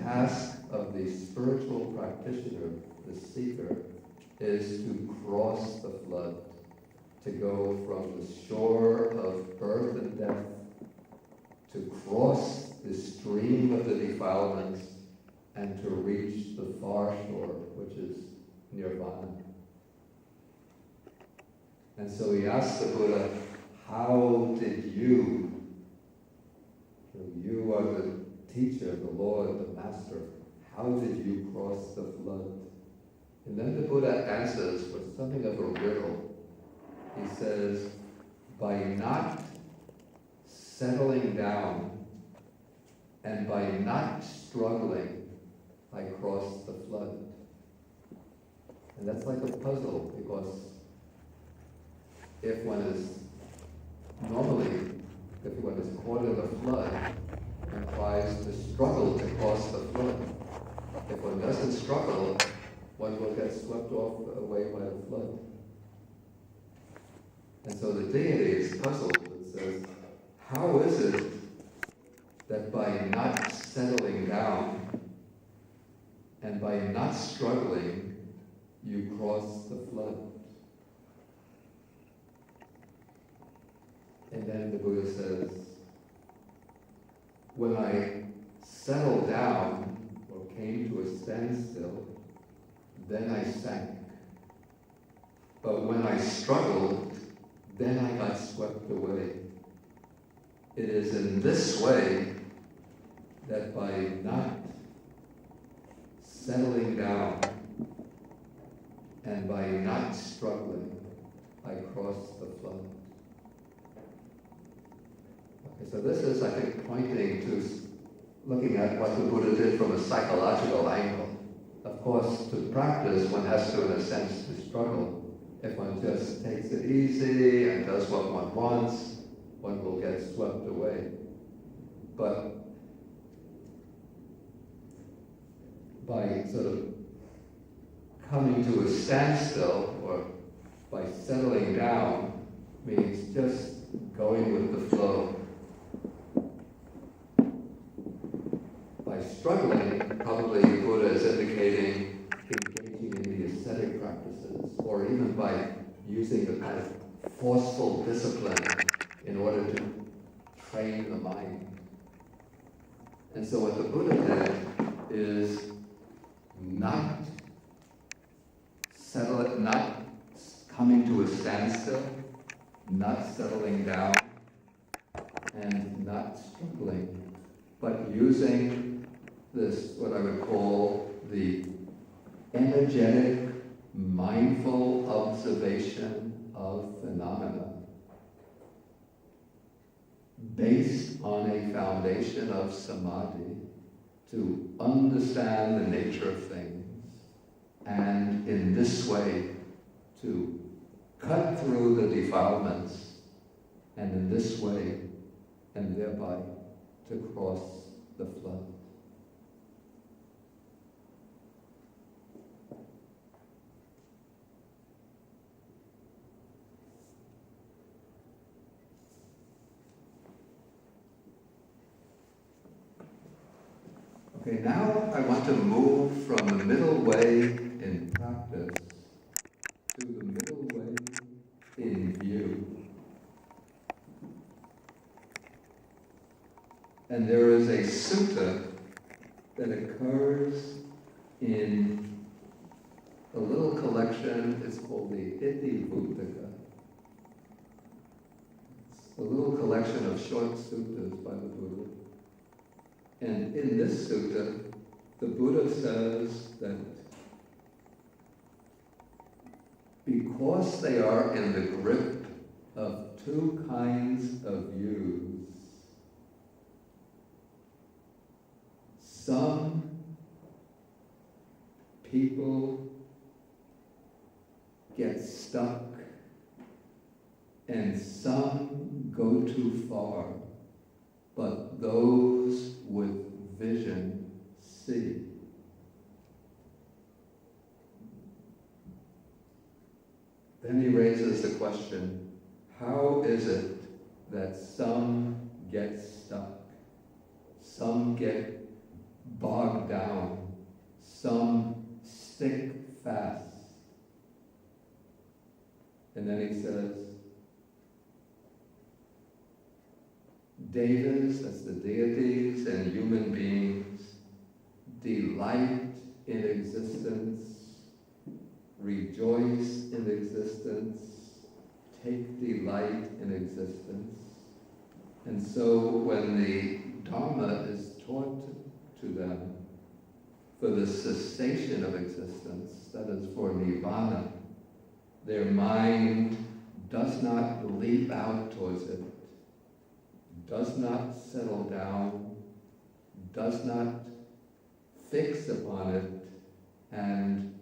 task of the spiritual practitioner, the seeker, is to cross the flood, to go from the shore of birth and death, to cross the stream of the defilements, and to reach the far shore, which is nirvana. And so he asked the Buddha, how did you are the teacher, the Lord, the Master, how did you cross the flood? And then the Buddha answers with something of a riddle. He says, by not settling down and by not struggling, I crossed the flood. And that's like a puzzle, because if one is caught in a flood and tries to struggle to cross the flood, if one doesn't struggle, one will get swept away by the flood. And so the deity is puzzled and says, how is it that by not settling down and by not struggling, you cross the flood? And then the Buddha says, when I settled down or came to a standstill, then I sank. But when I struggled, then I got swept away. It is in this way that by not settling down and by not struggling, I cross the flood. Okay, so this is, I think, pointing to looking at what the Buddha did from a psychological angle. Of course, to practice, one has to, in a sense, to struggle. If one just takes it easy and does what one wants, one will get swept away. But by sort of coming to a standstill or by settling down means just going with the flow. By struggling, probably Buddha is indicating engaging in the ascetic practices, or even by using the kind of forceful discipline in order to train the mind. And so what the Buddha did is not coming to a standstill, not settling down, and not struggling, but using this, what I would call the energetic, mindful observation of phenomena based on a foundation of samadhi to understand the nature of things, and in this way to cut through the defilements, and in this way, and thereby to cross the flood. Okay, now I want to move from the middle way in practice to the middle way in view. And there is a sutta that occurs in a little collection, it's called the Iti-Bhuttaka. It's a little collection of short suttas by the Buddha. And in this sutta, the Buddha says that because they are in the grip of two kinds of views, some people get stuck and some go too far, but those with vision see. Then he raises the question, how is it that some get stuck, some get bog down, some stick fast. And then he says, Devas, that's the deities, and human beings, delight in existence, rejoice in existence, take delight in existence. And so when the Dharma is taught to them for the cessation of existence, that is for Nibbana, their mind does not leap out towards it, does not settle down, does not fix upon it and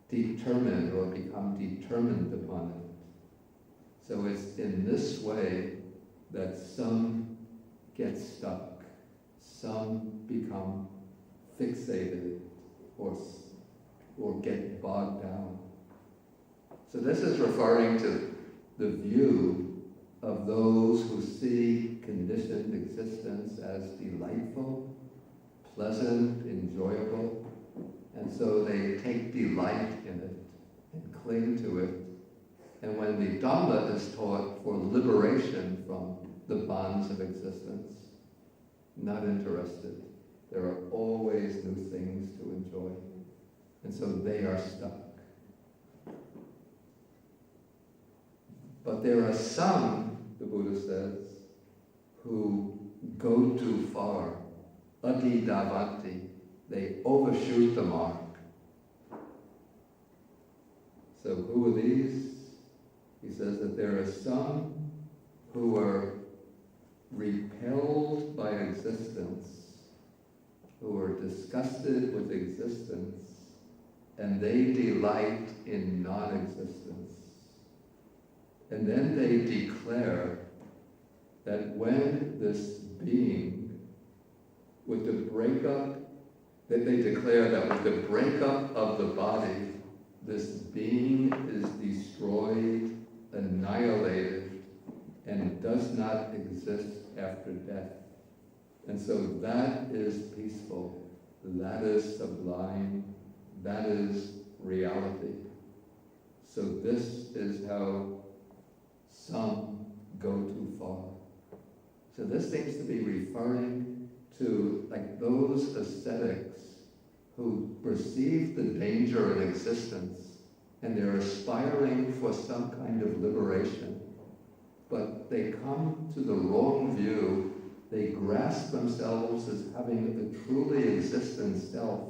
determine or become determined upon it. So it's in this way that some get stuck, some become fixated or get bogged down. So this is referring to the view of those who see conditioned existence as delightful, pleasant, enjoyable, and so they take delight in it and cling to it. And when the Dhamma is taught for liberation from the bonds of existence, not interested. There are always new things to enjoy. And so they are stuck. But there are some, the Buddha says, who go too far. Adidavanti. They overshoot the mark. So who are these? He says that there are some who are repelled by existence, who are disgusted with existence, and they delight in non-existence. And then they declare that when this being, with the breakup, that they declare that with the breakup of the body, this being is destroyed, annihilated, and does not exist after death. And so that is peaceful, that is sublime, that is reality. So this is how some go too far. So this seems to be referring to like those ascetics who perceive the danger in existence and they're aspiring for some kind of liberation, but they come to the wrong view. They grasp themselves as having a truly existent self,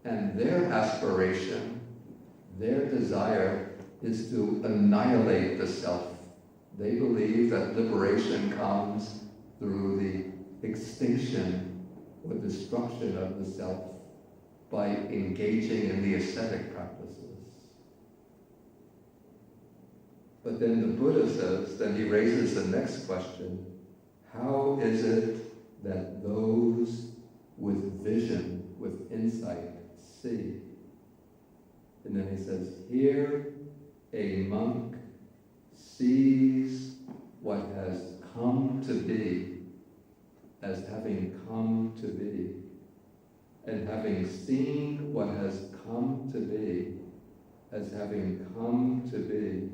and their aspiration, their desire is to annihilate the self. They believe that liberation comes through the extinction or destruction of the self by engaging in the ascetic practices. But then the Buddha says, then he raises the next question, how is it that those with vision, with insight, see? And then he says, here a monk sees what has come to be as having come to be, and having seen what has come to be as having come to be,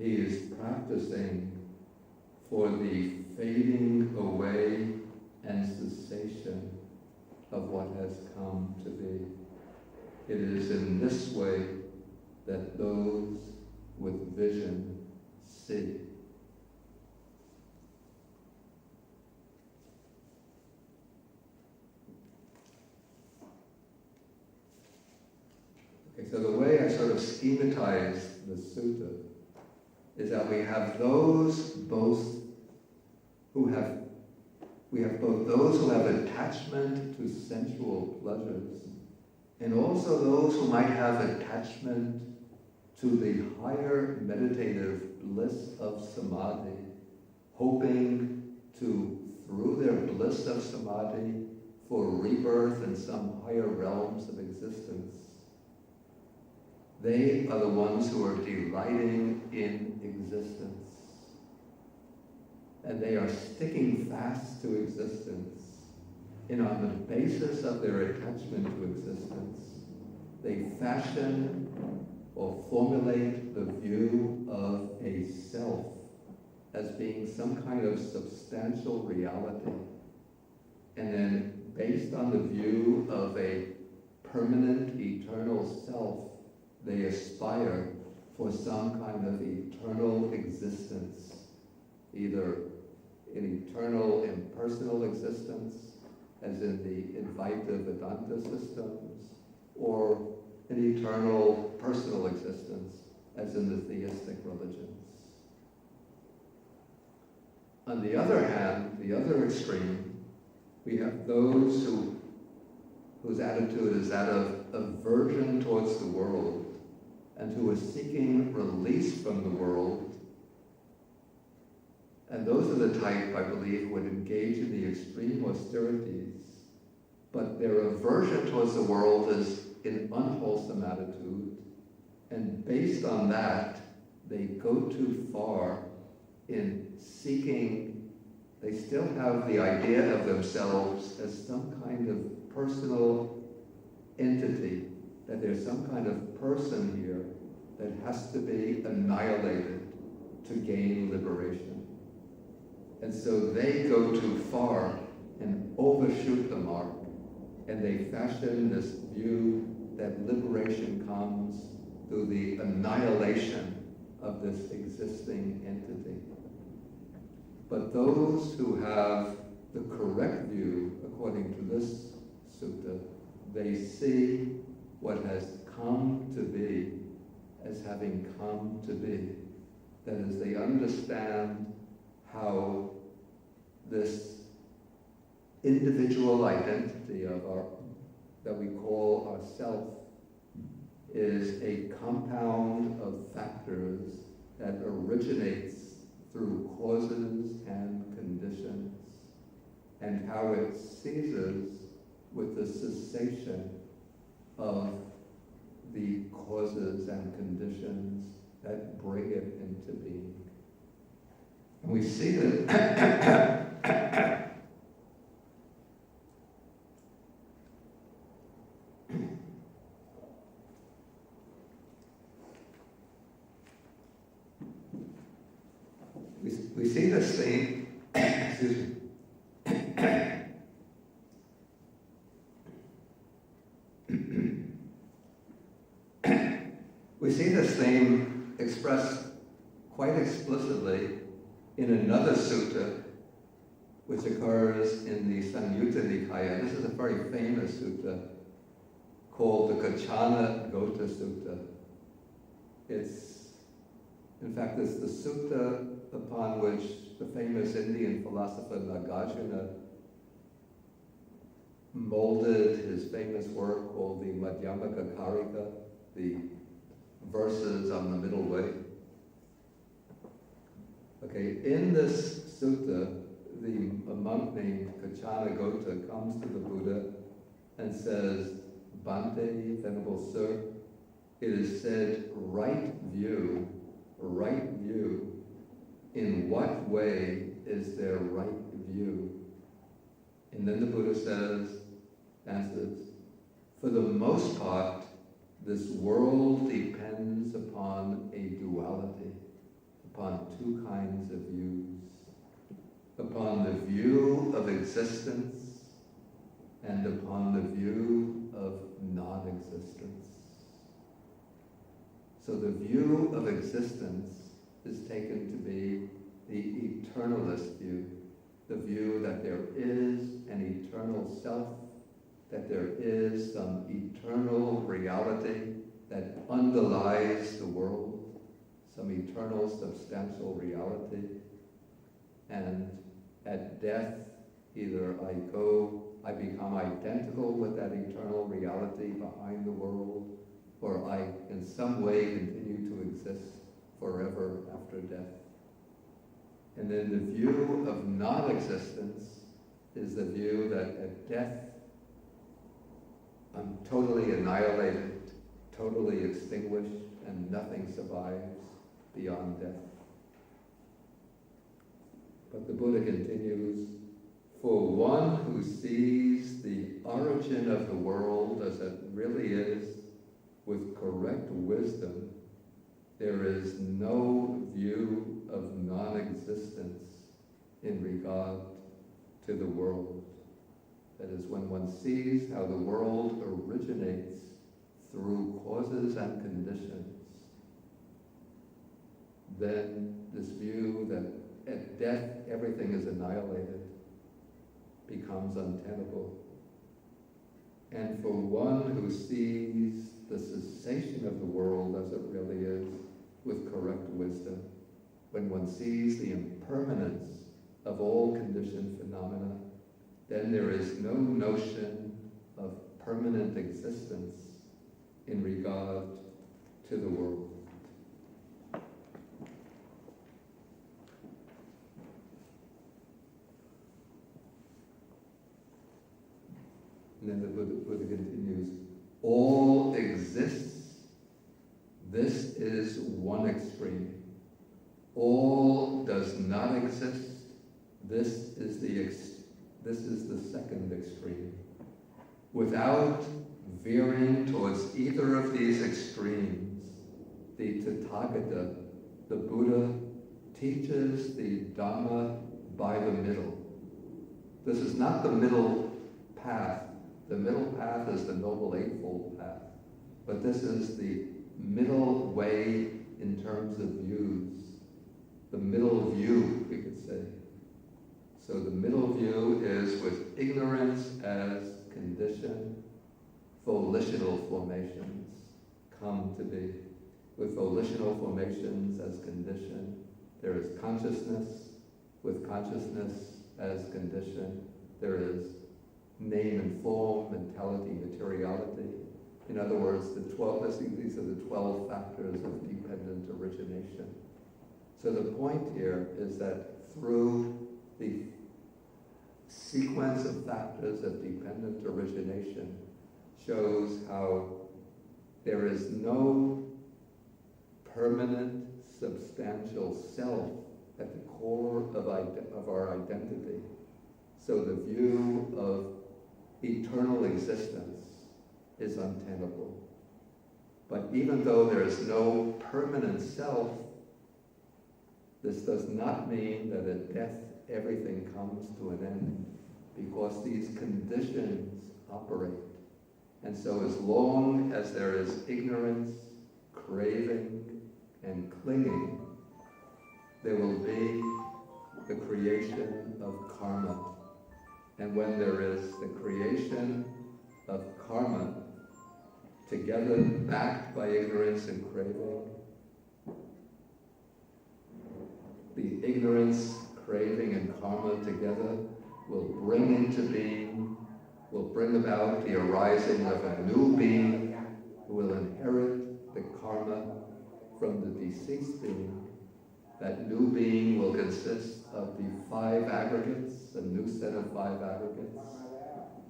he is practicing for the fading away and cessation of what has come to be. It is in this way that those with vision see. Okay, so the way I sort of schematize the sutta is that we have those both who have those who have attachment to sensual pleasures, and also those who might have attachment to the higher meditative bliss of samadhi, hoping to, through their bliss of samadhi, for rebirth in some higher realms of existence. They are the ones who are delighting in existence. And they are sticking fast to existence. And on the basis of their attachment to existence, they fashion or formulate the view of a self as being some kind of substantial reality. And then, based on the view of a permanent, eternal self, they aspire for some kind of eternal existence, either an eternal impersonal existence, as in the Advaita Vedanta systems, or an eternal personal existence, as in the theistic religions. On the other hand, the other extreme, we have those whose attitude is that of aversion towards the world, and who are seeking release from the world. And those are the type, I believe, who would engage in the extreme austerities, but their aversion towards the world is an unwholesome attitude, and based on that, they go too far in seeking. They still have the idea of themselves as some kind of personal entity, that there's some kind of person here that has to be annihilated to gain liberation. And so they go too far and overshoot the mark, and they fashion this view that liberation comes through the annihilation of this existing entity. But those who have the correct view, according to this sutta, they see what has come to be as having come to be. That is, they understand how this individual identity of that we call ourself is a compound of factors that originates through causes and conditions, and how it ceases with the cessation of the causes and conditions that bring it into being. And we see that we see this theme, excuse me. We see this theme expressed quite explicitly in another sutta, which occurs in the Samyutta Nikaya. This is a very famous sutta called the Kachana Gota Sutta. In fact, it's the sutta upon which the famous Indian philosopher Nagarjuna molded his famous work called the Madhyamaka Karika, the verses on the middle way. Okay, in this sutta, a monk named Kachana Gota comes to the Buddha and says, "Bhante, Venerable Sir, it is said, right view, in what way is there right view?" And then the Buddha answers, "For the most part, this world depends upon a duality, upon two kinds of views, upon the view of existence and upon the view of non-existence." So the view of existence is taken to be the eternalist view, the view that there is an eternal self, that there is some eternal reality that underlies the world, some eternal substantial reality, and at death, either I become identical with that eternal reality behind the world, or I in some way continue to exist forever after death. And then the view of non-existence is the view that at death, I'm totally annihilated, totally extinguished, and nothing survives beyond death. But the Buddha continues, For one who sees the origin of the world as it really is with correct wisdom, there is no view of non-existence in regard to the world. That is, when one sees how the world originates through causes and conditions, then this view that at death everything is annihilated becomes untenable. And for one who sees the cessation of the world as it really is with correct wisdom, when one sees the impermanence of all conditioned phenomena, then there is no notion of permanent existence in regard to the world. And then the Buddha continues, all exists. This is one extreme. All does not exist. This is the second extreme. Without veering towards either of these extremes, the Tathagata, the Buddha, teaches the Dhamma by the middle. This is not the middle path. The middle path is the Noble Eightfold Path. But this is the middle way in terms of views. The middle view, we could say. So the middle view is with ignorance as condition, volitional formations come to be. With volitional formations as condition, there is consciousness. With consciousness as condition, there is name and form, mentality, materiality. In other words, these are the 12 factors of dependent origination. So the point here is that through the sequence of factors of dependent origination shows how there is no permanent, substantial self at the core of our identity. So the view of eternal existence is untenable. But even though there is no permanent self, this does not mean that at death everything comes to an end, because these conditions operate. And so as long as there is ignorance, craving, and clinging, there will be the creation of karma. And when there is the creation of karma, together backed by ignorance and craving, the ignorance, craving, and karma together will bring into being, will bring about the arising of a new being who will inherit the karma from the deceased being. That new being will consist of the 5 aggregates, a new set of 5 aggregates.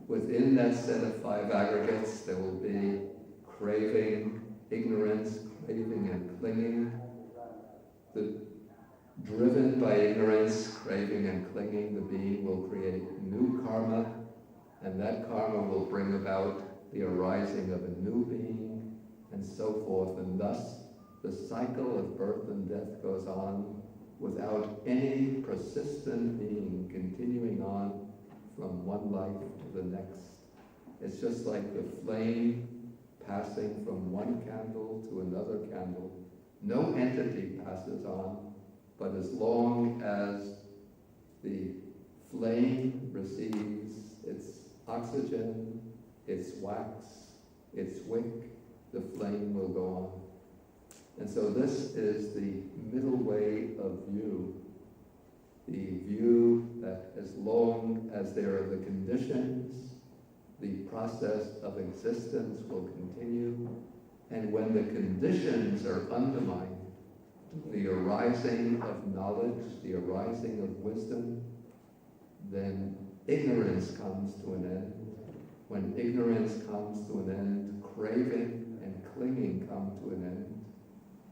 Within that set of 5 aggregates, there will be craving, ignorance, craving, and clinging. Driven by ignorance, craving, and clinging, the being will create new karma, and that karma will bring about the arising of a new being, and so forth. And thus, the cycle of birth and death goes on without any persistent being continuing on from one life to the next. It's just like the flame passing from one candle to another candle. No entity passes on, but as long as the flame receives its oxygen, its wax, its wick, the flame will go on. And so this is the middle way of view. The view that as long as there are the conditions, the process of existence will continue. And when the conditions are undermined, the arising of knowledge, the arising of wisdom, then ignorance comes to an end. When ignorance comes to an end, craving and clinging come to an end.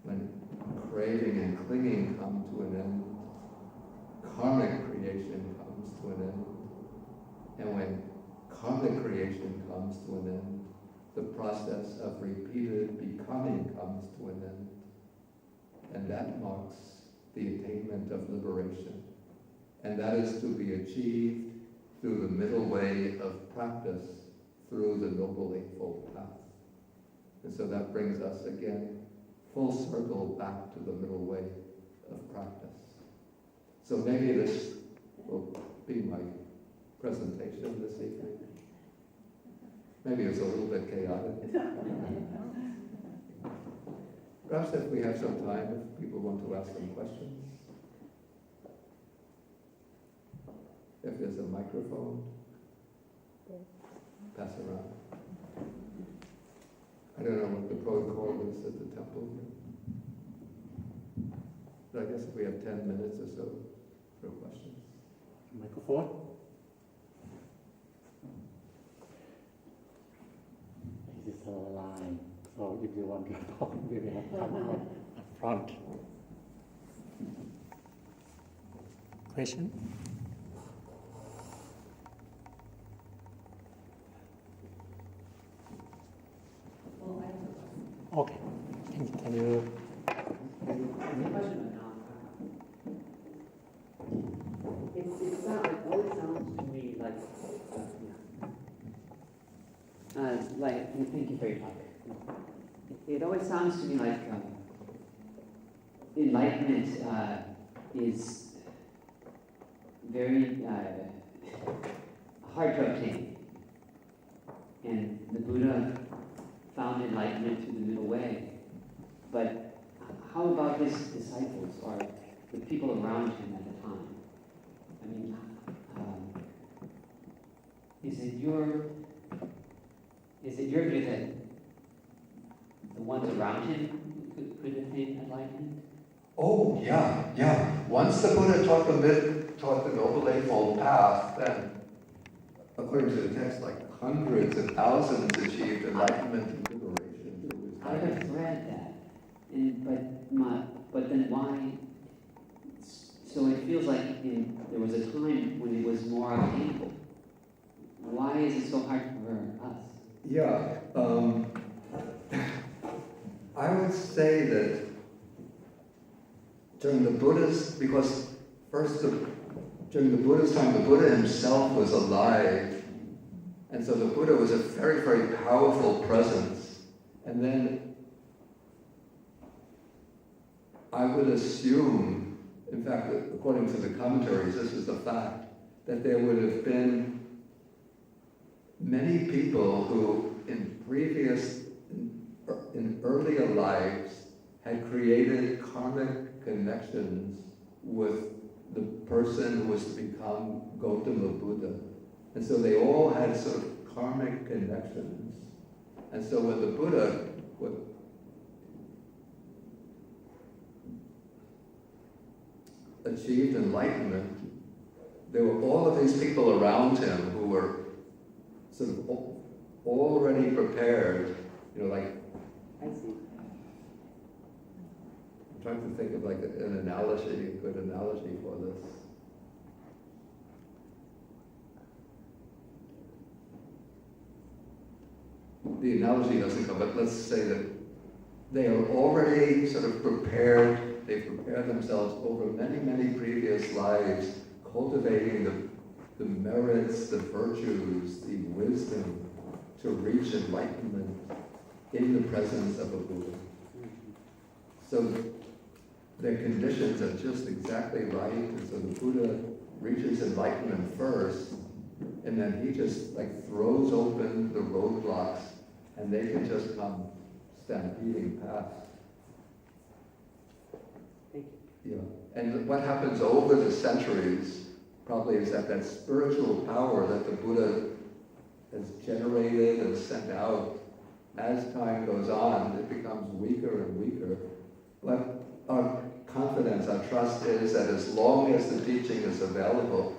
When craving and clinging come to an end, karmic creation comes to an end. And when karmic creation comes to an end, the process of repeated becoming comes to an end. And that marks the attainment of liberation. And that is to be achieved through the middle way of practice, through the Noble Eightfold Path. And so that brings us again full circle back to the middle way of practice. So maybe this will be my presentation this evening. Maybe it's a little bit chaotic. Perhaps if we have some time, if people want to ask some questions. If there's a microphone, pass around. I don't know what the protocol is at the temple here. But I guess if we have 10 minutes or so for questions. Microphone? This is a line, so if you want to talk, we will have come out up front. Question? Okay. Can you? It always sounds to me like, thank you for your talk. It always sounds to me like enlightenment is very hard to obtain. And the Buddha found enlightenment through the middle way. But how about his disciples or the people around him at the time? I mean, is it your view that the ones around him could attain enlightenment? Oh, yeah. Once the Buddha taught the Noble Eightfold Path, then, according to the text, like hundreds and thousands achieved enlightenment and liberation. I have read that, but then why? So it feels like there was a time when it was more obtainable. Why is it so hard for us? Yeah, I would say that during the Buddha's, because first during the Buddha's time, the Buddha himself was alive. And so the Buddha was a very, very powerful presence. And then I would assume, in fact, according to the commentaries, this is the fact, that there would have been many people who in earlier lives had created karmic connections with the person who was to become Gautama Buddha. And so they all had sort of karmic connections. And so when the Buddha achieved enlightenment, there were all of these people around him who were sort of already prepared, like, I see. I'm trying to think of like an analogy, a good analogy for this. The analogy doesn't come, but let's say that they are already sort of prepared, they've prepared themselves over many, many previous lives, cultivating the merits, the virtues, the wisdom to reach enlightenment in the presence of a Buddha. So their conditions are just exactly right, and so the Buddha reaches enlightenment first, and then he just like throws open the roadblocks, and they can just come stampeding past. Thank you. Yeah, and what happens over the centuries probably is that spiritual power that the Buddha has generated and sent out, as time goes on, it becomes weaker and weaker. But our confidence, our trust is that as long as the teaching is available,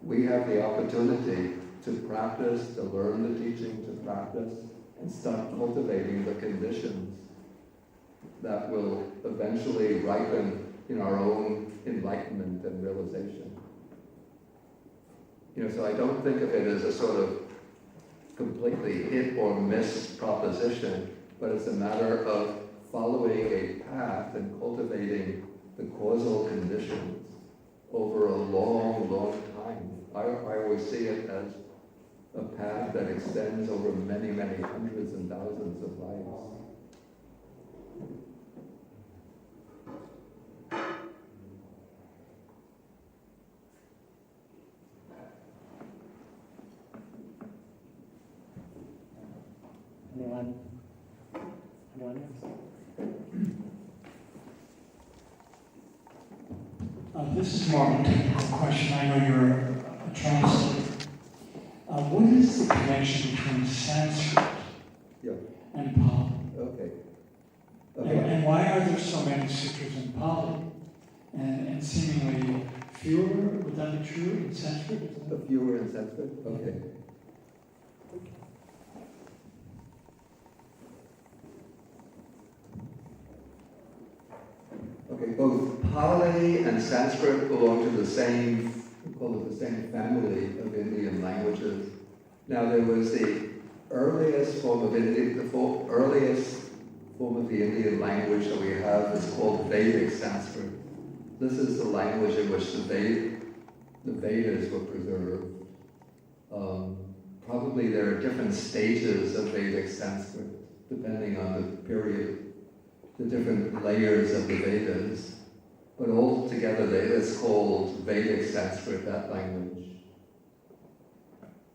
we have the opportunity to practice, to learn the teaching, to practice, and start cultivating the conditions that will eventually ripen in our own enlightenment and realization. So I don't think of it as a sort of completely hit or miss proposition, but it's a matter of following a path and cultivating the causal conditions over a long, long time. I always see it as a path that extends over many, many hundreds and thousands of lives. Anyone? Anyone else? This is more of a technical question. I know you're a translator. What is the connection between Sanskrit Yeah. and Pali? Okay. And why are there so many sutras in Pali? And seemingly fewer, would that be true in Sanskrit? A fewer in Sanskrit? Okay. Okay, both Pali and Sanskrit belong to the same, we call it the same family of Indian languages. Now there was the earliest form of Indian, earliest form of the Indian language that we have is called Vedic Sanskrit. This is the language in which the Vedas were preserved. Probably there are different stages of Vedic Sanskrit, depending on the period, the different layers of the Vedas. But all together, it's called Vedic Sanskrit, that language.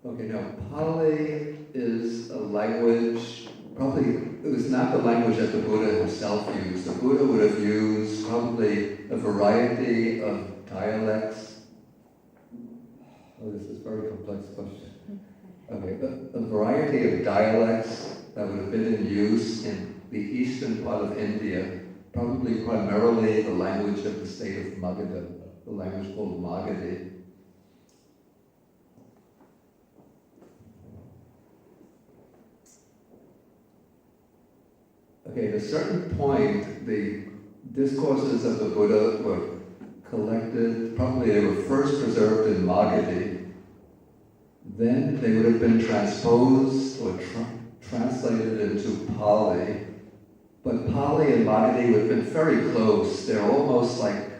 Okay, now Pali is a language, probably it was not the language that the Buddha himself used. The Buddha would have used probably a variety of dialects. Oh, this is a very complex question. Okay, a variety of dialects that would have been in use in the eastern part of India, probably primarily the language of the state of Magadha, the language called Magadhi. Okay, at a certain point, the discourses of the Buddha were collected, probably they were first preserved in Magadhi. Then they would have been transposed or translated into Pali. But Pali and Magadhi would have been very close. They're almost like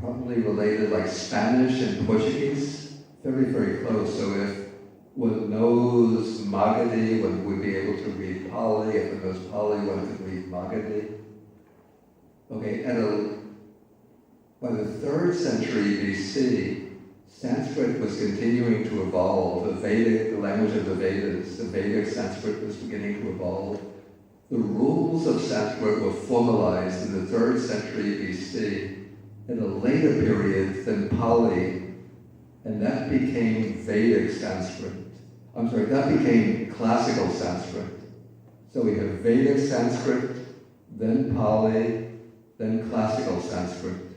probably related like Spanish and Portuguese. Very, very close. So if one knows Magadhi, one would be able to read Pali. If one knows Pali, one could read Magadhi. Okay, by the 3rd century BC, Sanskrit was continuing to evolve. The language of the Vedas, the Vedic Sanskrit was beginning to evolve. The rules of Sanskrit were formalized in the 3rd century BC at a later period than Pali, and that became Vedic Sanskrit. That became classical Sanskrit. So we have Vedic Sanskrit, then Pali, then classical Sanskrit.